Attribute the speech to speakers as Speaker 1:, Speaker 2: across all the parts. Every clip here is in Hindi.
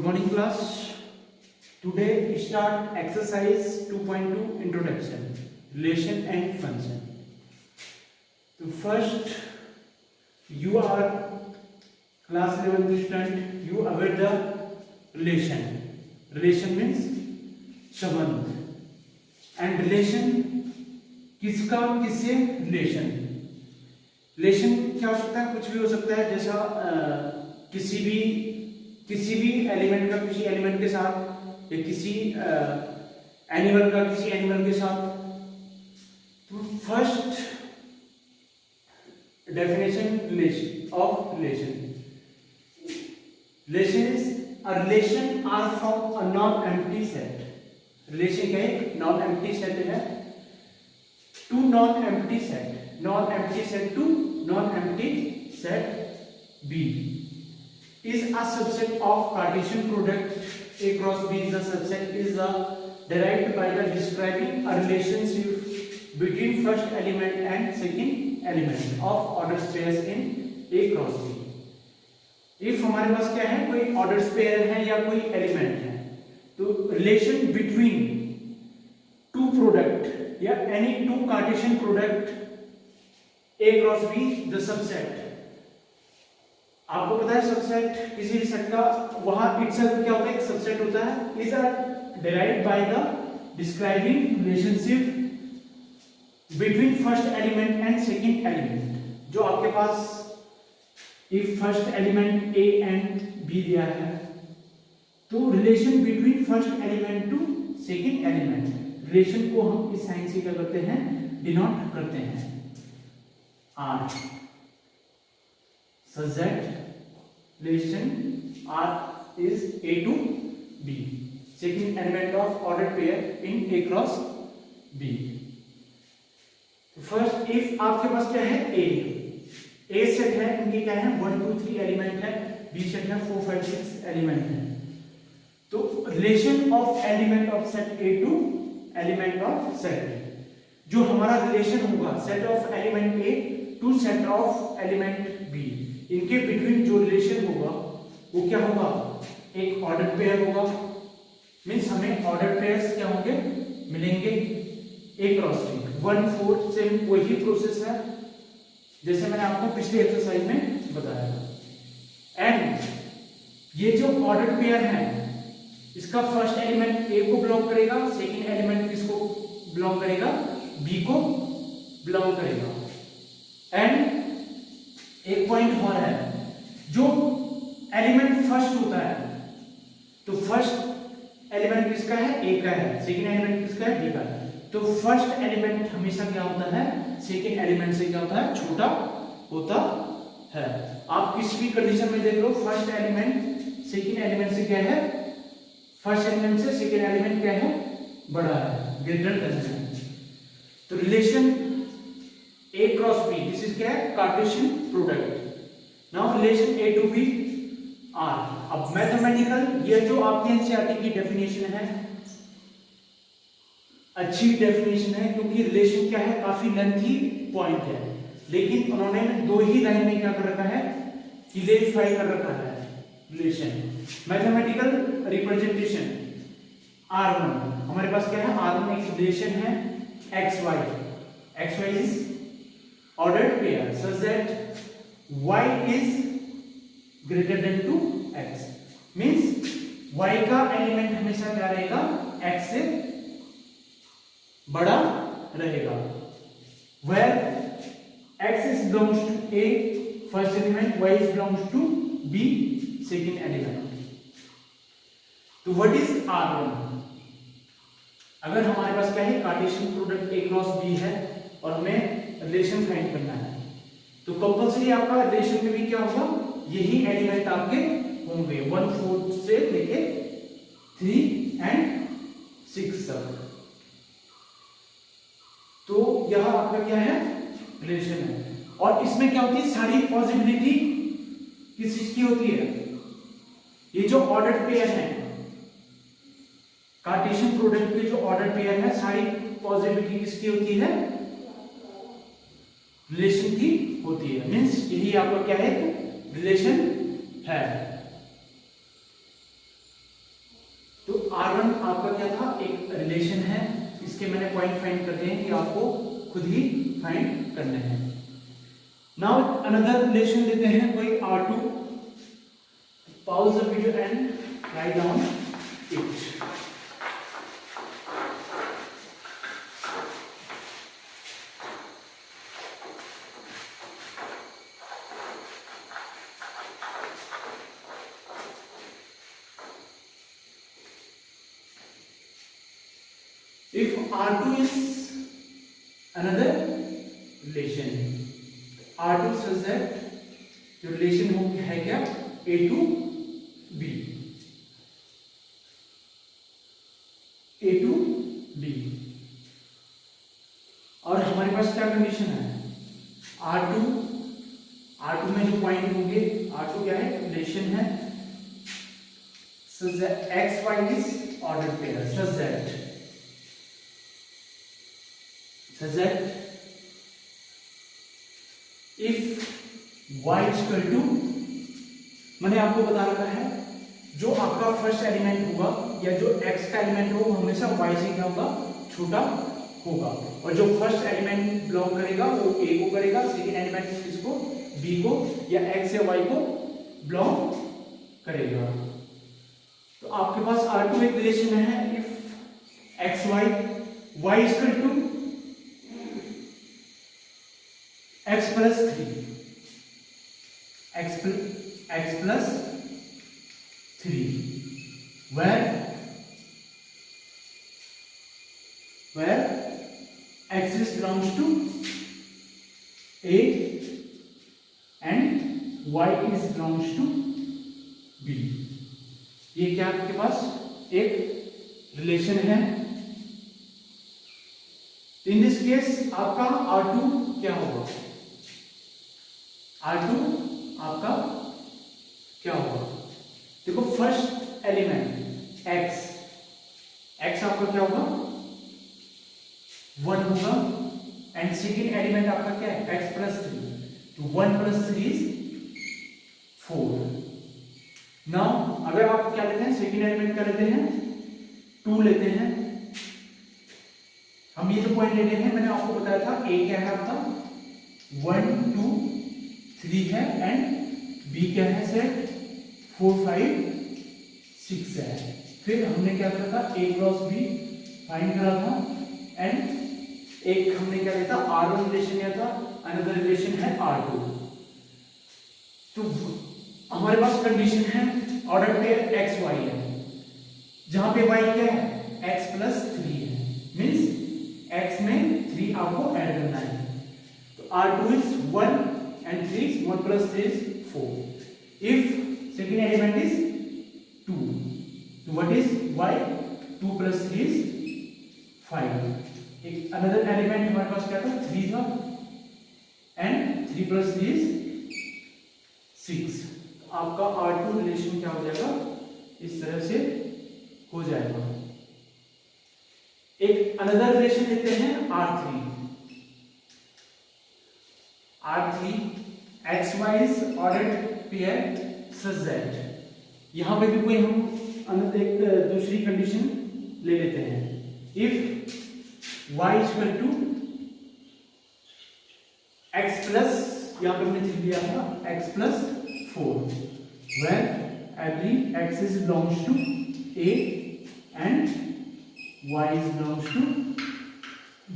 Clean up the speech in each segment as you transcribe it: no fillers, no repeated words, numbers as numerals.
Speaker 1: Good morning class. Today start exercise 2.2 introduction, relation and function. So first you are class 11th student, you aware the relation. Relation means संबंध and relation किसका किससे relation. Relation क्या हो सकता है, कुछ भी हो सकता है, जैसा किसी भी एलिमेंट का किसी एलिमेंट के साथ या किसी एनिमल का किसी एनिमल के साथ. तो first definition relation of relation is a relation R from a non empty set. Relation क्या है, नॉन एम्प्टी सेट है to non empty set, non empty set to non empty set B is a subset of Cartesian product A cross B. The subset is derived by the describing a relationship between first element and second element of order pairs in A cross B. If हमारे पास क्या है, कोई order pair है या कोई element है, तो relation between two product या any two Cartesian product A cross B, the subset. आपको पता है सबसेट किसी भी सेट का वहां इटसेल्फ क्या होता है, एक सबसेट होता है. Is derived by the describing relationship between first element and second element. जो आपके पास if first element A and B दिया है, तो relation between first element to second element, relation को हम इस साइन से क्या करते हैं, डिनोट करते हैं are. such that relation R is A to B, second element of ordered pair in A cross B. First, if आपके पास क्या है, A सेट है, इनके क्या है 1 2 3 एलिमेंट है, B सेट है 4 5 6 एलिमेंट है. तो relation of element of set A to element of set B, जो हमारा रिलेशन होगा set of element A to set of element B, इनके बिटवीन जो रिलेशन होगा वो क्या होगा, एक ऑर्डर पेयर होगा. मींस हमें ऑर्डर पेयर्स क्या होंगे, मिलेंगे ए क्रॉस बी. 1 4 सेम वही प्रोसेस है जैसे मैंने आपको पिछले एक्सरसाइज में बताया था. एंड ये जो ऑर्डर पेयर है, इसका फर्स्ट एलिमेंट ए को बिलोंग करेगा, सेकंड एलिमेंट किसको बिलोंग करेगा, बी को बिलोंग करेगा. एंड एक पॉइंट और है, जो एलिमेंट फर्स्ट होता है, तो फर्स्ट एलिमेंट किसका है, ए का है, सेकंड एलिमेंट किसका है, बी का है. तो फर्स्ट एलिमेंट हमेशा क्या होता है, सेकंड एलिमेंट से क्या होता है, छोटा होता है. आप किसी भी कंडीशन में देख लो, फर्स्ट एलिमेंट सेकंड एलिमेंट से क्या है, फर्स्ट एलिमेंट से सेकंड एलिमेंट क्या है, बड़ा है, ग्रेटर देन है. तो relation A cross B, this is क्या है, Cartesian product. Now relation A to B R. अब मैथमेटिकल, ये जो आपके एनसीईआरटी की डेफिनेशन है, अच्छी डेफिनेशन है, क्योंकि रिलेशन क्या है, काफी लेंथी पॉइंट है, लेकिन उन्होंने 2 ही लाइन में क्या कर रखा है, क्लियरिफाई कर रखा है रिलेशन. मैथमेटिकल रिप्रेजेंटेशन R1, हमारे पास क्या है, R1 एक रिलेशन है XY is ordered pair such that y is greater than to x. means y का एलिमेंट हमेशा क्या रहेगा, x से बड़ा रहेगा. where x is belongs to A first element, y is belongs to B second element. तो what is R1? अगर हमारे पास क्या है, Cartesian product A cross B है और हमें रिलेशन फाइंड करना है, तो कंपल्सरी आपका रिलेशन में भी क्या होगा, यही एलिमेंट आपके होंगे 1 4 से लेके 3 एंड 6 तक. तो यह आपका क्या है, रिलेशन है. और इसमें क्या होती है, सारी पॉसिबिलिटी किस चीज की होती है, ये जो ऑर्डर पेयर है, कार्टेशियन प्रोडक्ट के जो ऑर्डर पेयर है, सारी पॉसिबिलिटी किसकी होती है, रिलेशन की होती है. मींस यही आपका क्या है, रिलेशन है. फाइंड करते हैं, कि आपको खुद ही फाइंड करने हैं। नाउ अनदर रिलेशन लेते हैं कोई R2। Pause the video and write down it. If R2 is another relation, R2 says that जो रिलेशन हो है क्या, A to B, A to B। और हमारे पास क्या कंडीशन है, R2 में जो पॉइंट होंगे, R2 क्या है, रिलेशन है, such that XY is ordered pair, such that if y equal to, मैंने आपको बता रखा है जो आपका फर्स्ट एलिमेंट होगा या जो x का एलिमेंट होगा वो हमेशा y से क्या होगा, छोटा होगा, और जो फर्स्ट एलिमेंट बिलोंग करेगा वो a को करेगा, सेकेंड एलिमेंट किसको, b को, या x या y को बिलोंग करेगा। तो आपके पास R2 एक रिलेशन है, if xy y equal to x plus 3, x plus 3, where x belongs to A and y is belongs to B। ये क्या आपके पास एक रिलेशन है। इन दिस केस आपका R2 क्या होगा, R2 आपका क्या होगा, देखो फर्स्ट एलिमेंट x आपका क्या होगा, 1 होगा, एंड सेकेंड एलिमेंट आपका क्या है, x प्लस 3, तो 1 प्लस 3 इज 4। नाउ अगर आप क्या लेते हैं, सेकेंड एलिमेंट क्या लेते हैं, 2 लेते हैं, हम ये जो पॉइंट ले रहे हैं, मैंने आपको बताया था a क्या है आपका 1 2 3 है, एंड b क्या है सेट 4 5 6 है। फिर हमने क्या करा था, a क्रॉस b फाइंड करा था, एंड एक हमने क्या लिया था, R1 रिलेशन लिया था, अनदर रिलेशन है R2। तो हमारे पास कंडीशन है ऑर्डर पेयर XY है, जहां पे y क्या है, x प्लस 3 है, मींस x में 3 आपको ऐड करना है। तो R2 is 1 and 3 is 1 plus 3 is 4. If second element is 2, so what is y? 2 plus 3 is 5. एक another element हमारे पास क्या था, 3 था, and 3 plus 3 is 6. तो आपका R2 रिलेशन क्या हो जाएगा, इस तरह से हो जाएगा। एक अनदर रिलेशन लेते हैं R3 XY is ordered pair such that, यहां पे भी कोई हम एक दूसरी कंडीशन ले लेते हैं, if y equal to x plus, यहां पे हमने लिया था x plus 4, where every x is belongs to A and y is belongs to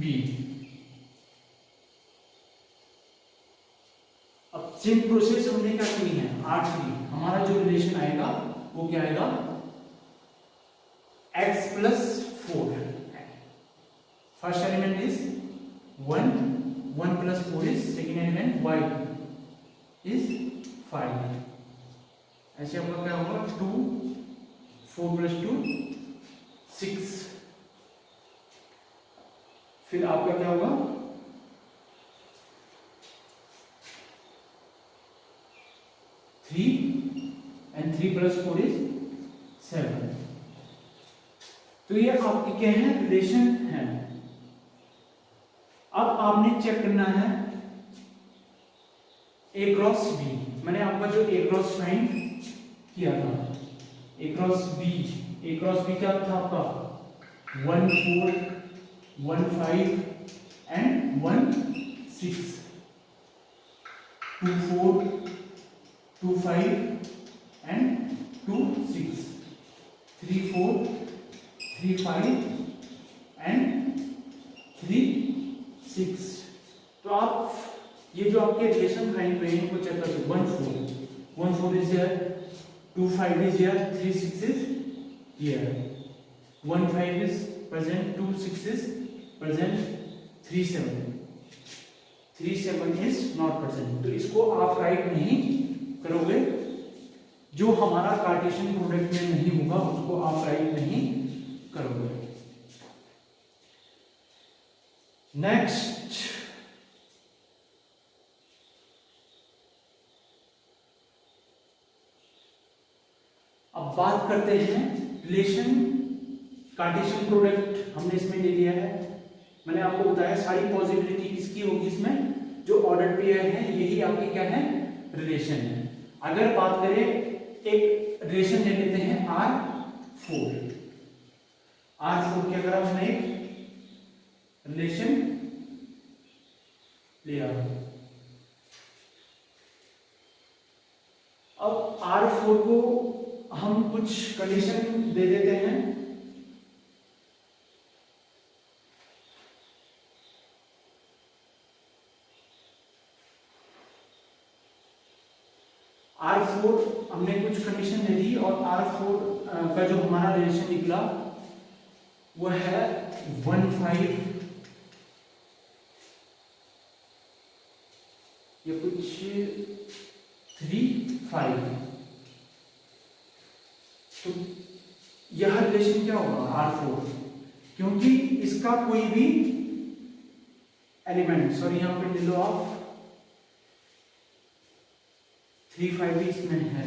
Speaker 1: B। अब सेम प्रोसेस हमने क्या की है, R3 हमारा जो रिलेशन आएगा वो क्या आएगा, x plus 4, first element is 1 plus 4 is second element y is 5। ऐसे आपका क्या होगा, 2 4 प्लस 2 6, फिर आपका क्या होगा, 3 and 3 plus 4 is 7। तो ये आपके क्या है, रिलेशन है। अब आपने चेक करना है A क्रॉस B। मैंने आपका जो A क्रॉस फाइंड किया था, A क्रॉस B क्या था आपका 1 4 1 5 and 1 6, 2 4, 2 5 and 2 6, 3 4, 3 5 and 3 6। तो आप ये जो आपके रिलेशन फाइंड हुए हैं वो चेक कर सकते। 1 4 is here, 2 5 is here, 3 6 is here, 1 5 is present, 2 6 is present, 3 7 is not present। तो इसको आप राइट नहीं करोगे, जो हमारा कार्टेशियन प्रोडक्ट में नहीं होगा उसको आप राइट नहीं करोगे। नेक्स्ट अब बात करते हैं रिलेशन कार्टेशियन प्रोडक्ट हमने इसमें ले लिया है। मैंने आपको बताया सारी पॉसिबिलिटी किसकी होगी इसमें, जो ऑर्डर पेयर है यही आपकी क्या है, रिलेशन है। अगर बात करें एक रिलेशन ले लेते हैं R4 की अगर हमने एक रिलेशन लिया, अब R4 को हम कुछ कंडीशन दे देते हैं। R4 हमने कुछ कंडीशन दे दी और R4 का जो हमारा रिलेशन निकला वो है 1 5, ये कुछ 3 5। तो यह रिलेशन क्या होगा R4, क्योंकि इसका कोई भी एलिमेंट, सॉरी यहां पे ले लो आप 3 5 भी इसमें है,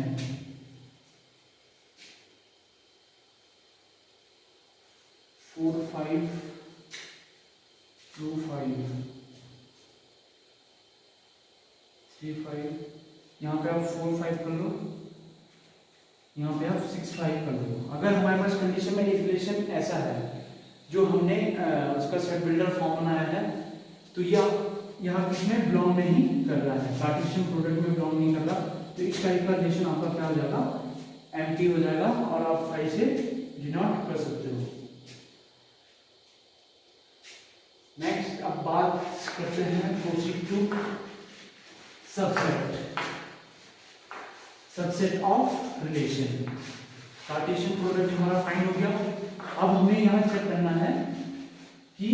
Speaker 1: 4 5 2 5 3 5, यहाँ पे आप 4 5 कर लो, यहाँ पे आप 6 5 कर लो। अगर हमारे पास कंडीशन में एक रिलेशन ऐसा है जो हमने उसका सेट बिल्डर फॉर्म बनाया है, तो यह यहाँ किसमें बिलोंग नहीं कर रहा है, कार्टेशियन प्रोडक्ट में बिलोंग नहीं कर रहा, तो इस टाइप का रिलेशन आपका क्या हो जाएगा, एम्प्टी हो जाएगा और आप 5 से डिनोट कर सकते हो। नेक्स्ट अब बात करते हैं proceed to subset of relation. Cartesian product हमारा फाइंड हो गया। अब हमें यहाँ चेक करना है कि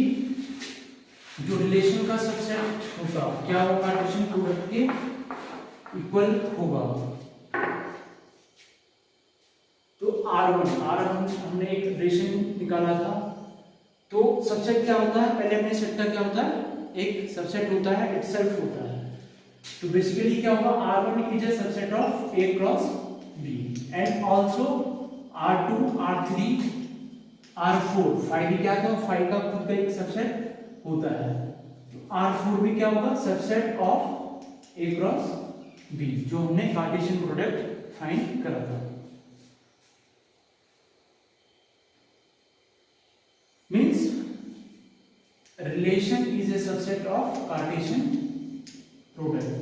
Speaker 1: जो रिलेशन का सबसेट होगा क्या वो कार्टेशियन प्रोडक्ट के इक्वल होगा। तो R1 हमने एक रिलेशन निकाला था, तो सबसेट क्या होता है, पहले हमने सेट का क्या होता है, एक सबसेट होता है, इटसेल्फ होता है। तो बेसिकली क्या होगा, R1 is a subset of A cross B and also R2 R3 R4, 5 भी क्या था, 5 का खुद का एक सबसेट होता है। तो R4 भी क्या होगा, subset of A cross B, जो हमने कार्टेशियन प्रोडक्ट फाइंड करा था। Means relation is a subset of Cartesian product.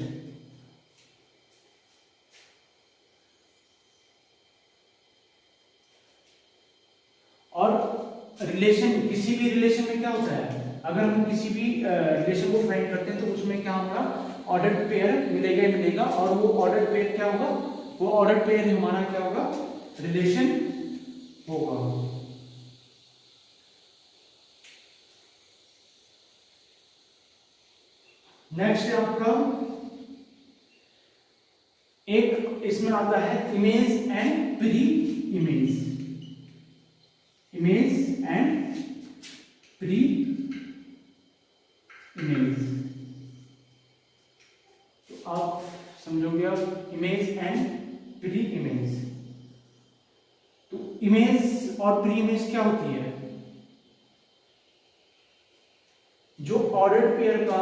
Speaker 1: और रिलेशन, किसी भी रिलेशन में क्या होता है, अगर हम किसी भी रिलेशन को फाइंड करते हैं तो उसमें क्या होगा, ऑर्डर्ड पेयर मिलेगा ही मिलेगा, और वो ऑर्डर्ड पेयर क्या होगा, वो ऑर्डर्ड पेयर हमारा क्या होगा, रिलेशन होगा। नेक्स्ट है आपका एक इसमें आता है image and pre image, image and pre image. तो आप समझोगे अब इमेज एंड प्री इमेज। तो इमेज और प्री इमेज क्या होती है, जो ऑर्डर्ड पेयर का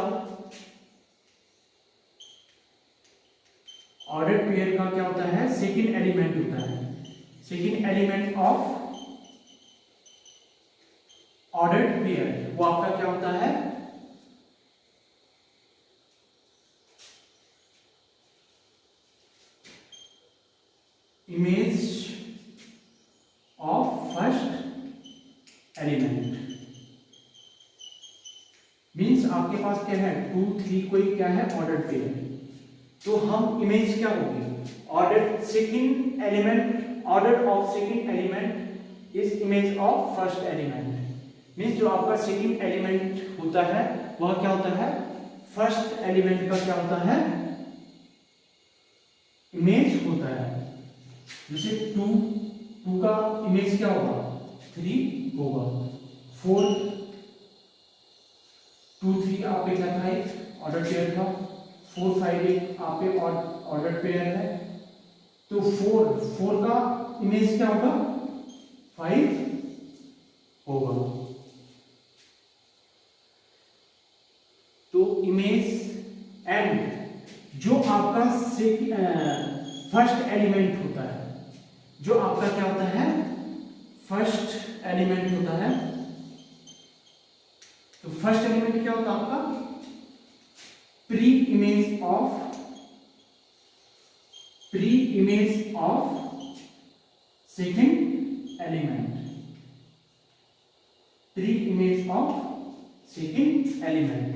Speaker 1: क्या होता है, सेकंड एलिमेंट होता है, second element of ordered pair, वो आपका क्या होता है, image of first element. Means आपके पास क्या है 2 3 कोई क्या है ऑर्डर्ड पेयर, तो हम इमेज क्या होगी ordered second element, order of second element is image of first element. Means जो आपका सेकंड एलिमेंट होता है वह क्या होता है फर्स्ट एलिमेंट का क्या होता है इमेज होता है। जैसे 2 का इमेज क्या होगा 3 होगा, 4 2 3 आपके क्या था एक ऑर्डर पेयर था, 4 5 एक आपके ऑर्डर पेयर है, तो 4 का इमेज क्या होगा 5 होगा। तो इमेज एंड जो आपका फर्स्ट एलिमेंट होता है, जो आपका क्या होता है फर्स्ट एलिमेंट होता है, तो फर्स्ट एलिमेंट क्या होता है आपका pre image of second element, pre image of second element,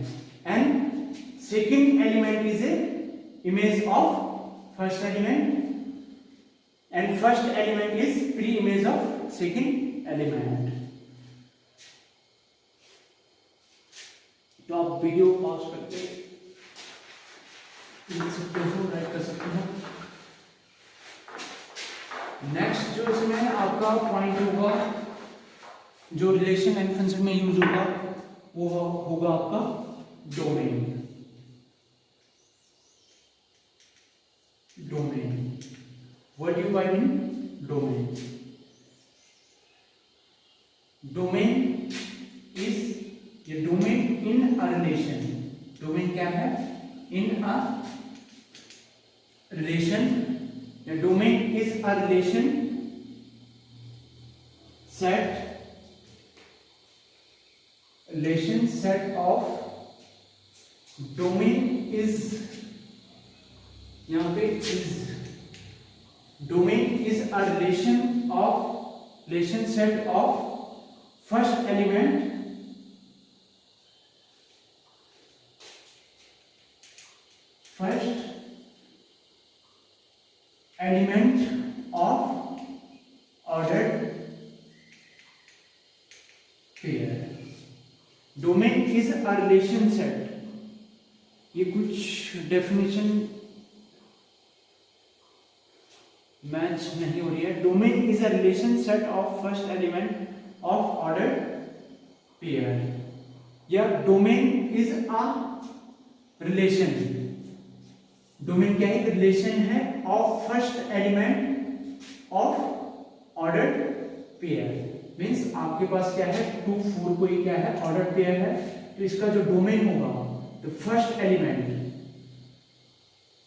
Speaker 1: and second element is a image of first element, and first element is pre-image of second element। तो आप वीडियो पॉज करके लिख सकते हो, राइट कर सकते हो। नेक्स्ट जो इसमें आपका पॉइंट होगा जो रिलेशन एंड फंक्शन में यूज होगा वो होगा आपका domain. What do you mean domain? Domain is a domain in a relation। domain क्या है in a relation, a domain is a relation set of domain is, यहाँ पे is domain is a relation set of first element of ordered pair। domain is a relation set, ये कुछ डेफिनेशन मैच नहीं हो रही है। Domain is a relation set of first element of ordered pair, या domain is a relation, domain क्या है रिलेशन है of first element of ordered pair. Means आपके पास क्या है 2 4 कोई क्या है ऑर्डर्ड पेयर है, तो इसका जो डोमेन होगा तो फर्स्ट एलिमेंट,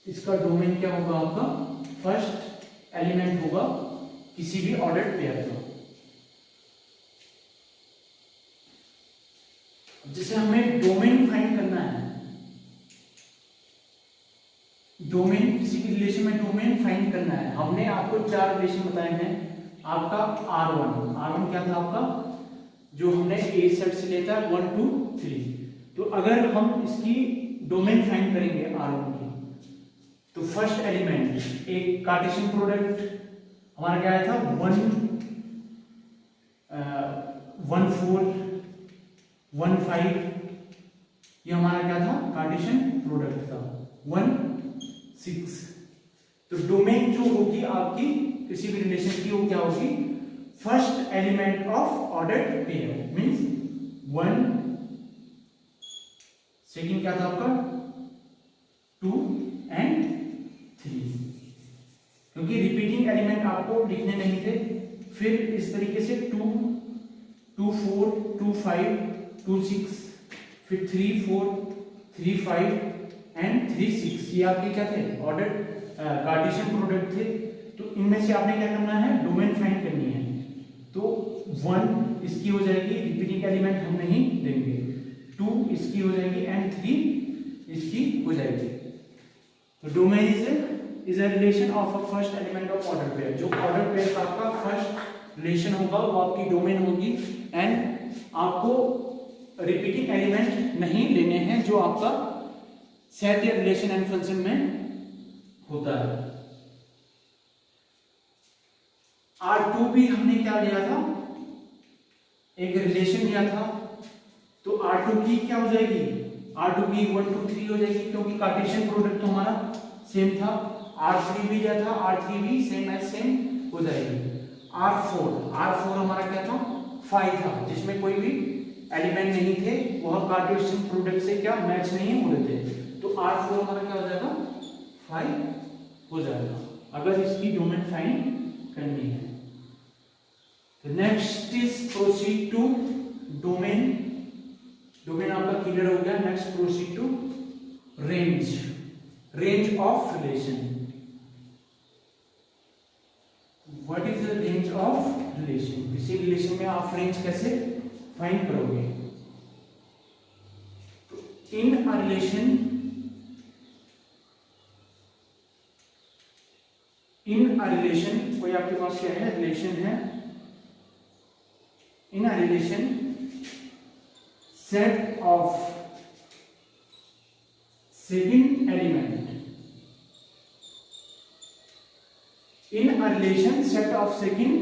Speaker 1: इसका डोमेन क्या होगा आपका फर्स्ट एलिमेंट होगा किसी भी ऑर्डर्ड पेयर का। जैसे हमें डोमेन फाइंड करना है, डोमेन किसी भी रिलेशन में डोमेन फाइंड करना है, हमने आपको 4 रिलेशन बताए हैं। आपका R1 क्या था आपका जो हमने ए सेट से लेता है 1 2 3, तो अगर हम इसकी डोमेन फाइंड करेंगे R1 की, तो फर्स्ट एलिमेंट एक कार्टेशियन प्रोडक्ट हमारा क्या आया था 1 4 1 5, ये हमारा क्या था कार्टेशियन प्रोडक्ट था 1 6। तो डोमेन जो होगी आपकी किसी भी रिलेशन की वो क्या होगी first element of ordered pair, means 1, second क्या था आपका 2 एंड 3, क्योंकि रिपीटिंग एलिमेंट आपको लिखने नहीं थे। फिर इस तरीके से 2 2 4 2 5 2 6, फिर 3 4 3 5 एंड 3 6, ये आपके क्या थे ऑर्डर कार्टेशियन प्रोडक्ट थे। तो इनमें से आपने क्या करना है डोमेन फाइंड करनी है। तो 1 इसकी हो जाएगी, रिपीटिंग एलिमेंट हम नहीं देंगे, 2 इसकी हो जाएगी एंड 3 इसकी हो जाएगी। तो domain is a relation of a first element of order pair. जो ऑर्डर पेयर का आपका फर्स्ट रिलेशन होगा वो आपकी डोमेन होगी। एंड आपको रिपीटिंग एलिमेंट नहीं लेने हैं जो आपका सेट या रिलेशन एंड फंक्शन में होता है। R2 भी हमने क्या लिया था, एक रिलेशन लिया था, तो R2 की क्या हो जाएगी, R2 की 1 2 3 हो जाएगी, क्योंकि कार्टेशियन प्रोडक्ट तो हमारा सेम था। R3 भी लिया था, R3 भी सेम एज सेम हो जाएगी। R4 हमारा क्या था, 5 था, जिसमें कोई भी एलिमेंट नहीं थे, वह कार्टेशियन प्रोडक्ट से क्या मैच नहीं हो रहे थे, तो R4 हमारा क्या हो जाएगा, 5 हो जाएगा, अगर इसकी डोमेन फाइंड करनी है। Next is proceed to domain. Domain आपका क्लियर हो गया। Next proceed to range of relation. What is the range of relation? किसी रिलेशन में आप रेंज कैसे फाइंड करोगे? तो इन अ रिलेशन कोई आपके पास क्या है, रिलेशन है, in a relation set of second element, in a relation set of second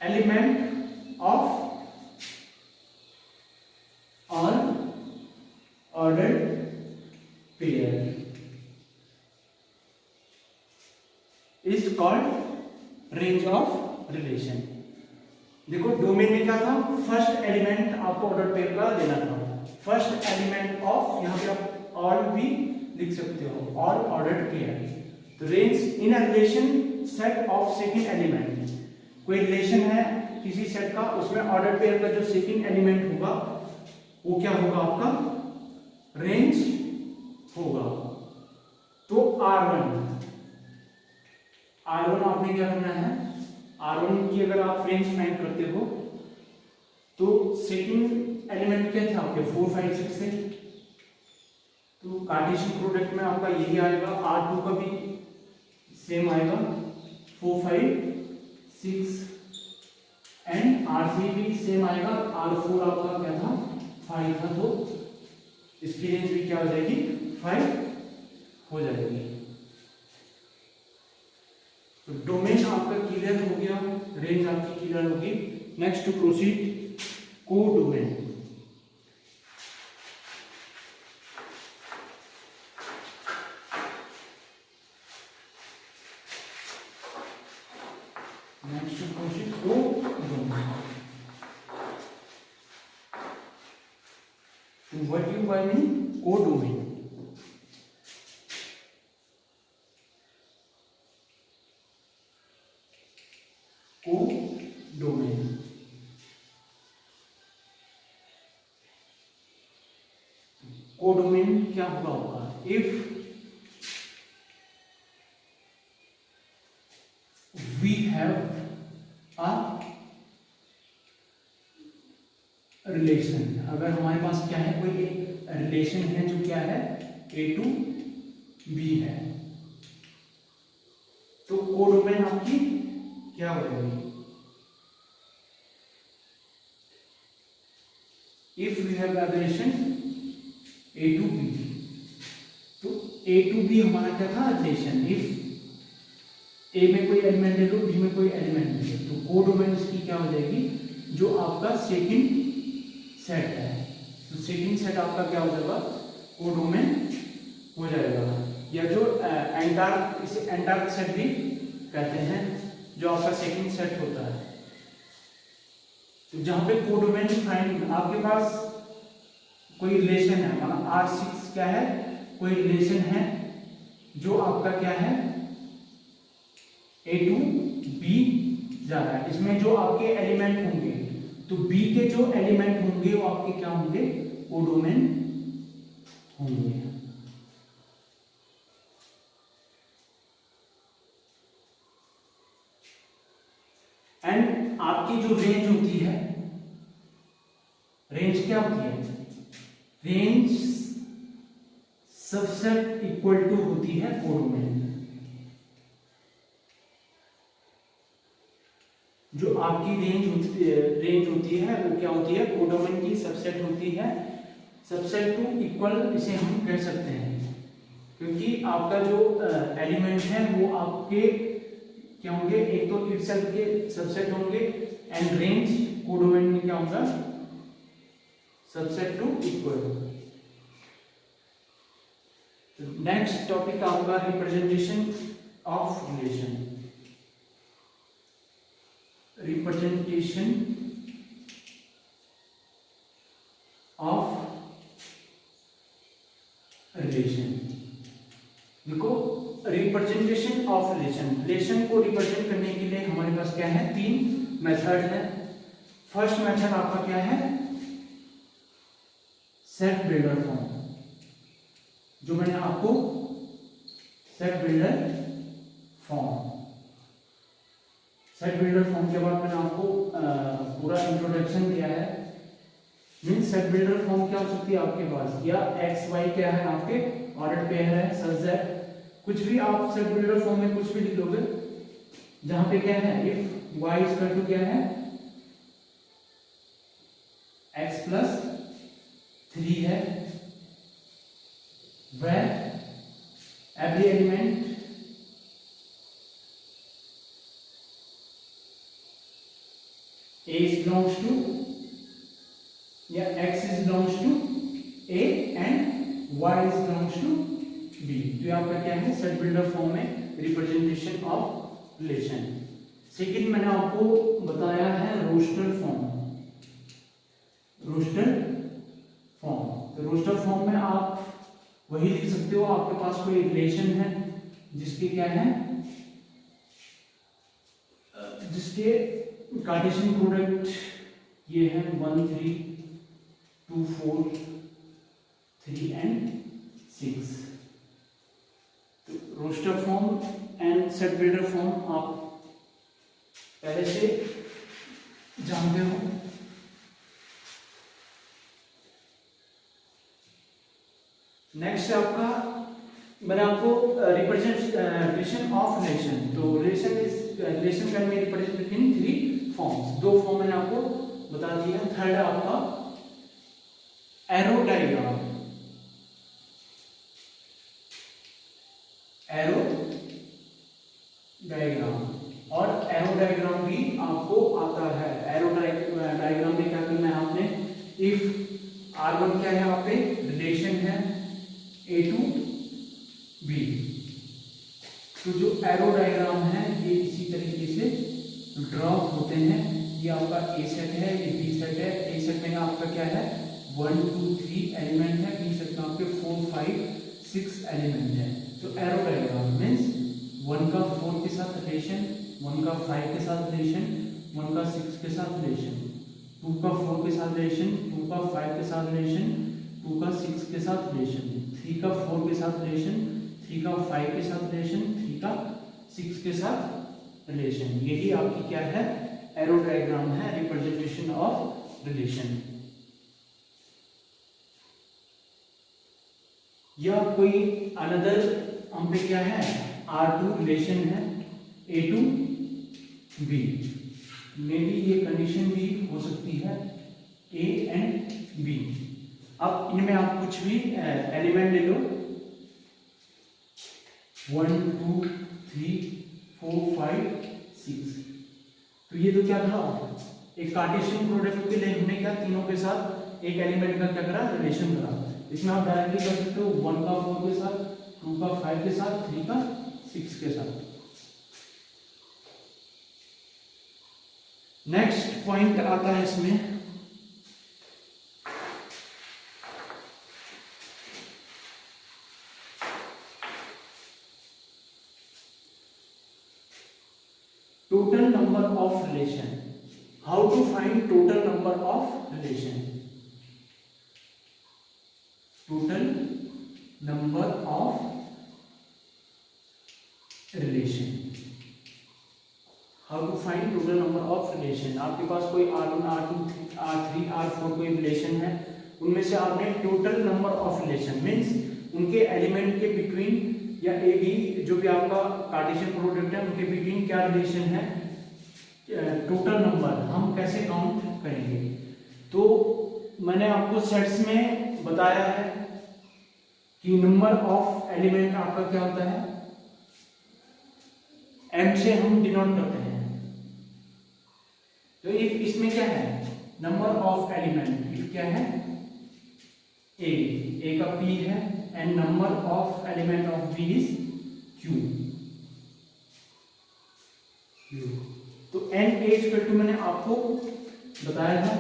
Speaker 1: element of all ordered pair is called range of relation। देखो डोमेन में क्या था, फर्स्ट एलिमेंट आपको ऑर्डर पेयर का लेना था, फर्स्ट एलिमेंट ऑफ, यहाँ पे आप ऑल भी लिख सकते हो, ऑल ऑर्डर्ड पेयर। तो range in a relation set of second element, कोई रिलेशन है किसी सेट का, उसमें ऑर्डर पेयर का जो सेकंड एलिमेंट होगा वो क्या होगा, आपका रेंज होगा। तो R1 आपने क्या करना है, R1 की अगर आप रेंज फाइंड करते हो तो सेकंड एलिमेंट क्या था आपके, 4 5 6 से, तो कार्टेशियन प्रोडक्ट में आपका यही आएगा। R2 का भी सेम आएगा, 4 5 6 एंड R3 भी सेम आएगा। R4 आपका क्या था, 5 था, तो इसकी रेंज भी क्या हो जाएगी, 5 हो जाएगी। तो डोमेन आपका क्लियर हो गया, रेंज आपकी क्लियर होगी। Next to proceed codomain. Next to proceed codomain. What you by mean codomain? Domain codomain क्या होगा, if we have a relation, अगर हमारे पास क्या है, कोई एक रिलेशन है जो क्या है, A to B है, तो कोडोमेन आपकी क्या हो जाएगी, if we have a relation A to B, तो A to B हमारा क्या था, रिलेशन। इफ A में कोई एलिमेंट ले लो, B में कोई एलिमेंट ले लो, तो कोडोमेन इसकी क्या हो जाएगी, जो आपका सेकंड सेट है, तो सेकंड सेट आपका क्या हो जाएगा, कोडोमेन हो जाएगा। या जो एंटार्क, इसे एंटार्क सेट भी कहते हैं, जो आपका सेकंड सेट होता है। तो जहां पे कोडोमेन फाइंड, आपके पास कोई रिलेशन है, मतलब R6 क्या है, कोई रिलेशन है जो आपका क्या है, A to B जा रहा है, इसमें जो आपके एलिमेंट होंगे, तो B के जो एलिमेंट होंगे वो आपके क्या होंगे, कोडोमेन होंगे। एंड आपकी जो रेंज होती है, रेंज क्या होती है? रेंज सबसेट इक्वल टू होती है कोडोमेन। जो आपकी रेंज होती है वो क्या होती है? कोडोमेन की सबसेट होती है। सबसेट टू इक्वल इसे हम कह सकते हैं, क्योंकि आपका जो एलिमेंट है वो आपके क्या होंगे? एक तो इटसेल्फ के सबसेट होंगे एंड रेंज कोडोमेन में क्या होगा? Subset to equal. Next topic आपका representation of relation. Representation of relation. देखो, रिप्रेजेंटेशन ऑफ रिलेशन को रिप्रेजेंट करने के लिए हमारे पास क्या है? 3 मेथड है। फर्स्ट मेथड आपका क्या है? सेट बिल्डर फॉर्म, जो मैंने आपको सेट बिल्डर फॉर्म के बाद मैंने आपको पूरा इंट्रोडक्शन दिया है। मीन्स सेट बिल्डर फॉर्म क्या हो सकती है आपके पास? या एक्स वाई क्या है आपके ऑर्डर पेयर है, सच दैट कुछ भी आप सेट बिल्डर फॉर्म में कुछ भी लिख लोगे, जहां पे क्या है? इफ y इक्वल टू क्या है? x प्लस 3 है, where every element a is belongs to या x is belongs to a and y is belongs to b। तो यहाँ पर क्या है? सेट बिल्डर फॉर्म में रिप्रेजेंटेशन ऑफ रिलेशन। सेकंड मैंने आपको बताया है रोस्टर फॉर्म। तो रोस्टर फॉर्म में आप वही लिख सकते हो, आपके पास कोई रिलेशन है जिसके क्या है? जिसके कार्टेशियन प्रोडक्ट ये है 1 3 2 4 3 एंड 6। तो roster form and set builder form आप पहले से जानते हो। नेक्स्ट आपका मैंने आपको रिप्रेजेंटेशन ऑफ रिलेशन। तो relation can be represented in 3 forms. 2 form मैंने आपको बता दिया। थर्ड आपका एरो डायग्राम। और एरो डायग्राम भी आपको आता है। एरो डायग्राम में क्या करना है आपने? इफ R1 क्या है? वहां पे रिलेशन है A to B, तो जो एरो डायग्राम है ये इसी तरीके से ड्रॉ होते हैं। ये आपका A सेट है, ये B सेट है। A सेट में आपका क्या है? 1 2 3 एलिमेंट है। B सेट में आपके 4 5 6 एलिमेंट है। तो एरो डायग्राम मीन्स 1 का 4 के साथ रिलेशन, 1 का 5 के साथ रिलेशन, 1 का 6 के साथ रिलेशन, 2 का 4 के साथ रिलेशन, 2 का 5 के साथ रिलेशन, 2 का 6 के साथ रिलेशन, 3 का 4 के साथ रिलेशन, 3 का 5 के साथ रिलेशन, 3 का 6 के साथ रिलेशन। यही आपकी क्या है? एरो डायग्राम है, रिप्रेजेंटेशन ऑफ रिलेशन। या कोई अनदर हम पे क्या है? R2 रिलेशन है A to B। May be ये कंडीशन भी हो सकती है A एंड B। अब इनमें आप कुछ भी एलिमेंट ले लो, 1 2 3 4 5 6। तो ये तो क्या था? एक कार्टेशियन प्रोडक्ट के लिए हमने क्या तीनों के साथ एक एलिमेंट का क्या करा? रिलेशन करा। इसमें आप डायरेक्टली कर सकते हो 1 का 4 के साथ, 2 का 5 के साथ, 3 का 6 के साथ। नेक्स्ट पॉइंट आता है इसमें total number of relation. How to find total number of relation? Total number of relation. How to find total number of relation. आपके पास कोई R1, R2, R3, R4 कोई रिलेशन है, उनमें से आपने total number of relation means उनके एलिमेंट के बिटवीन या ए बी जो भी आपका कार्टेशियन प्रोडक्ट है उनके बिटवीन क्या रिलेशन है, टोटल नंबर हम कैसे काउंट करेंगे। तो मैंने आपको सेट्स में बताया है कि नंबर ऑफ एलिमेंट आपका क्या होता है, m से हम डिनोट करते हैं। तो इफ इसमें क्या है, नंबर ऑफ एलिमेंट इफ क्या है, a का p है and number of element of b is q। तो n a मैंने आपको बताया था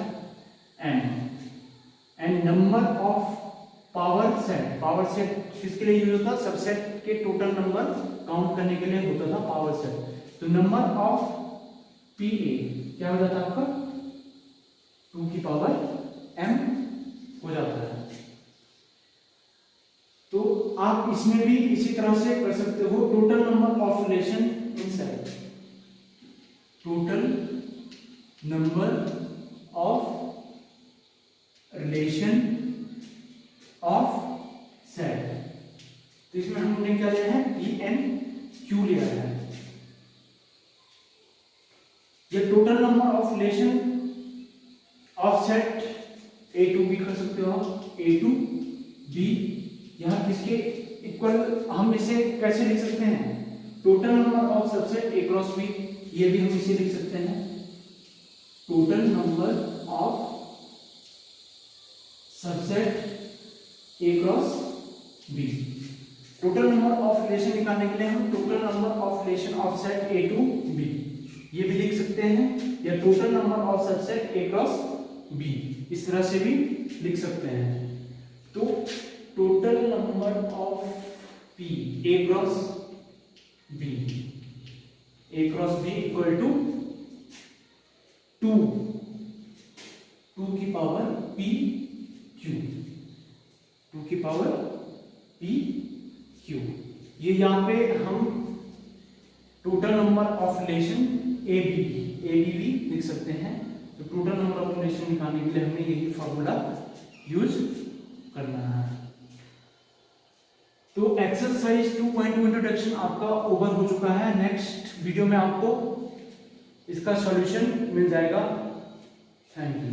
Speaker 1: n and number of power set किसके लिए यूज होता है, सबसेट के टोटल नंबर काउंट करने के लिए होता था पावर सेट। तो नंबर ऑफ pa क्या हो जाता है आपका 2 की पावर m हो जाता है। तो आप इसमें भी इसी तरह से कर सकते हो, total number of relation in set, total number of relation of set. तो इसमें हमने क्या लिया है, PNQ लिया है। ये total number of relation of set A to B कर सकते हो आप, A to B यहाँ किसके इक्वल, हम इसे कैसे लिख सकते हैं, total number of subset A cross B, ये भी हम इसे लिख सकते हैं total number of subset A cross B। Total number of relation निकालने के लिए हम total number of relation of set A to B ये भी लिख सकते हैं, या total number of subset A cross B इस तरह से भी लिख सकते हैं। तो total number of P A cross B equal to 2 की पावर P Q, 2 की पावर P Q। ये यहाँ पे हम total number of relation A B भी लिख सकते हैं। तो टोटल नंबर ऑफ रिलेशन निकालने के लिए हमें यही फॉर्मूला यूज करना है। तो एक्सरसाइज 2.2 इंट्रोडक्शन आपका ओवर हो चुका है। नेक्स्ट वीडियो में आपको इसका सॉल्यूशन मिल जाएगा। Thank you.